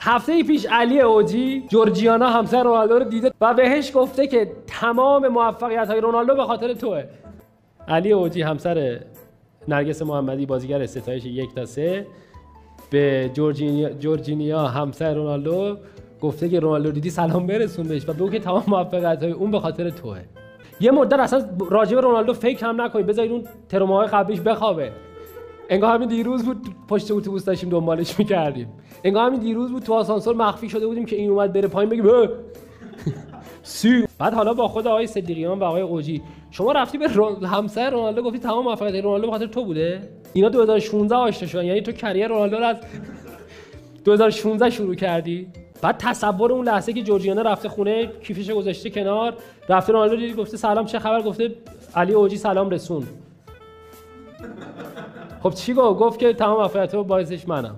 هفته پیش علی اوجی جورجیانا همسر رونالدو رو دیده و بهش گفته که تمام موفقیت‌های رونالدو به خاطر توئه. علی اوجی همسر نرگس محمدی بازیگر ستایش 1 تا 3 به جورجینیا همسر رونالدو گفته که رونالدو دیدی سلام برسون بهش و بگو که تمام موفقیت‌های اون به خاطر توئه. یه مدت اصلا راجع به رونالدو فکر هم نکنید، بذارید اون تروماهای قبلیش بخوابه. انگار همین دیروز بود پشت اتوبوس داشتیم دنبالش می‌کردیم. انگار همین دیروز بود تو آسانسور مخفی شده بودیم که این اومد بره پایین بگیم بعد حالا با خود آقای صدیقیان و آقای اوجی شما رفتی به همسر رونالدو گفتی تمام موفقیت رونالدو به خاطر تو بوده؟ اینا 2016 آشنا شدن، یعنی تو کریر رونالدو رو از 2016 شروع کردی. بعد تصور اون لحظه که جورجیانا رفته خونه کیفش گذاشته کنار، رفته رونالدو دیدی گفته سلام چه خبر، گفته علی اوجی سلام رسون. خب چی گفت که تمام موفقیت‌ها باعثش منم.